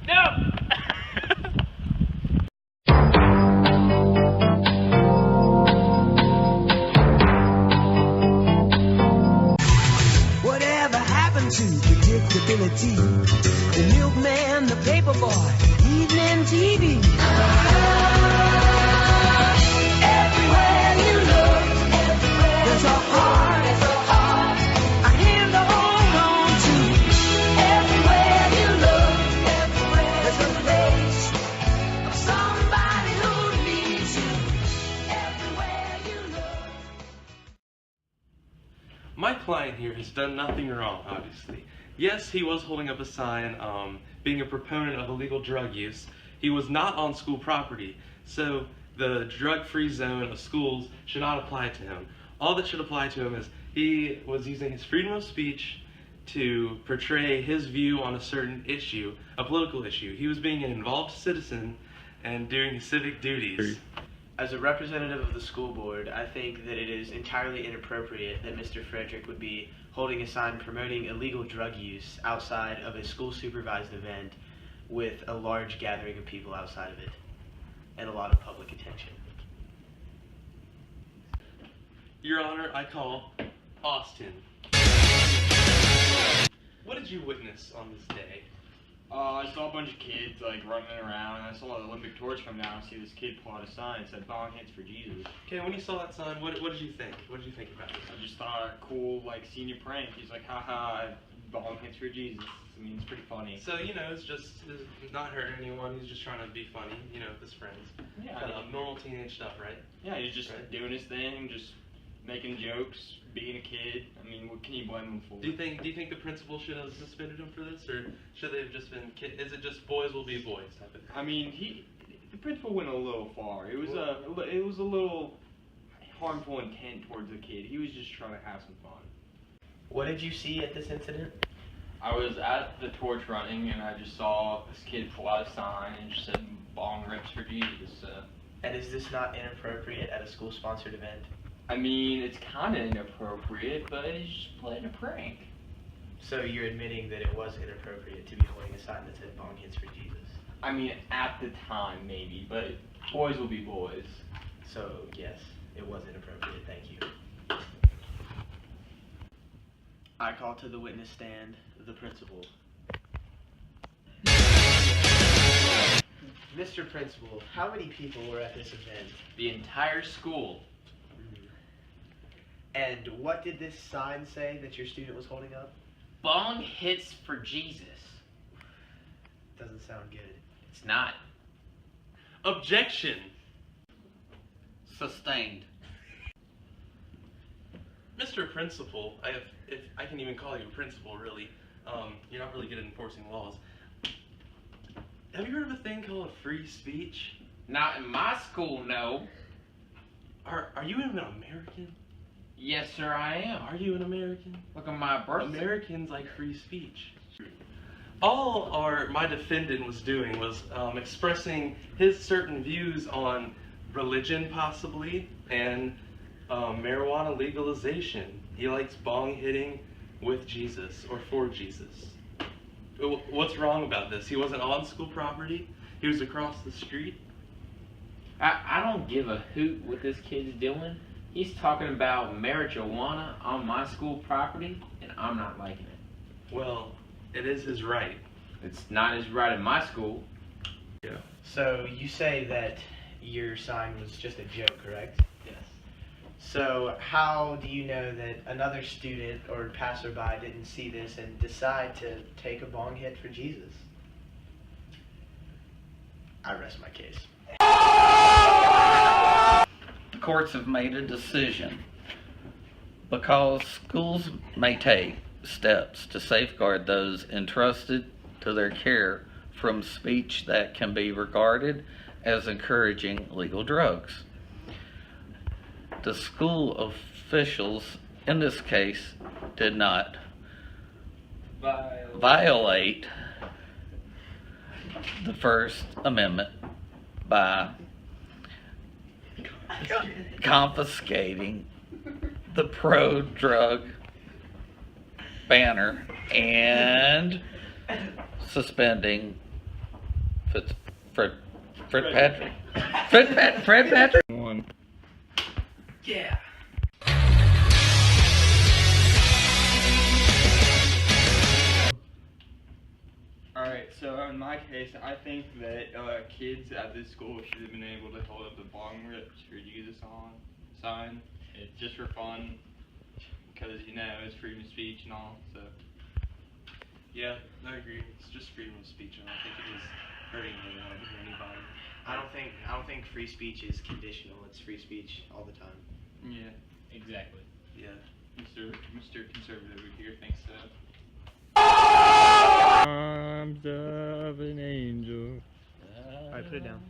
No! Whatever happened to predictability? The milkman, the paperboy, evening TV. Everywhere you look, there's a heart, a hand to hold on to. Everywhere you look, there's a face of somebody who needs you. Everywhere you look. My client here has done nothing wrong, obviously. Yes, he was holding up a sign, being a proponent of illegal drug use. He was not on school property, so the drug-free zone of schools should not apply to him. All that should apply to him is he was using his freedom of speech to portray his view on a certain issue, a political issue. He was being an involved citizen and doing his civic duties. As a representative of the school board, I think that it is entirely inappropriate that Mr. Frederick would be holding a sign promoting illegal drug use outside of a school-supervised event with a large gathering of people outside of it and a lot of public attention. Your Honor, I call Austin. What did you witness on this day? I saw a bunch of kids like running around, and I saw the Olympic torch come down and see this kid pull out a sign that said "Bong hits for Jesus." Okay, when you saw that sign, what did you think? What did you think about it? I just thought, cool, like senior prank. He's like, haha, bong hits for Jesus. I mean, it's pretty funny. So, you know, it's not hurting anyone. He's just trying to be funny, you know, with his friends. Yeah, Kind of normal teenage stuff, right? yeah, he's just Right. doing his thing, just making jokes, being a kid. I mean, what can you blame him for? Do you think the principal should have suspended him for this, or should they have just been is it just boys will be boys type of thing? I mean, the principal went a little far. It was a little harmful intent towards the kid. He was just trying to have some fun. What did you see at this incident? I was at the torch running and I just saw this kid pull out a sign and just said "Bong rips for Jesus." And is this not inappropriate at a school-sponsored event? I mean, it's kind of inappropriate, but he's just playing a prank. So you're admitting that it was inappropriate to be holding a sign that said "Bong hits for Jesus." I mean, at the time maybe, but boys will be boys. So yes, it was inappropriate. Thank you. I call to the witness stand the principal. Mr. Principal, how many people were at this event? The entire school. And what did this sign say that your student was holding up? Bong hits for Jesus. Doesn't sound good. It's not. Objection! Sustained. Mr. Principal, if I can even call you a principal, really, you're not really good at enforcing laws. Have you heard of a thing called free speech? Not in my school, no. Are you even an American? Yes, sir, I am. Are you an American? Look at my birth certificate. Americans like free speech. All my defendant was doing was expressing his certain views on religion, possibly, and marijuana legalization. He likes bong hitting with Jesus or for Jesus. What's wrong about this? He wasn't on school property. He was across the street. I don't give a hoot what this kid's doing. He's talking about marijuana on my school property, and I'm not liking it. Well, it is his right. It's not his right in my school. Yeah. So you say that your sign was just a joke, correct? Yes. So how do you know that another student or passerby didn't see this and decide to take a bong hit for Jesus? I rest my case. The courts have made a decision because schools may take steps to safeguard those entrusted to their care from speech that can be regarded as encouraging legal drugs. The school officials in this case did not violate the First Amendment by confiscating the pro-drug banner and suspending Fred Patrick. Fred Patrick. One. Yeah. Alright, so in my case, I think that kids at this school should have been able to hold up the bong rips or use a sign. It's just for fun, because, you know, it's freedom of speech and all, so. Yeah, I agree. It's just freedom of speech, and I don't think it was hurting anybody. I don't think free speech is conditional. It's free speech all the time. Yeah. Exactly. Yeah. Mr. Conservative over here thinks so. Arms of an angel. Alright, put it down.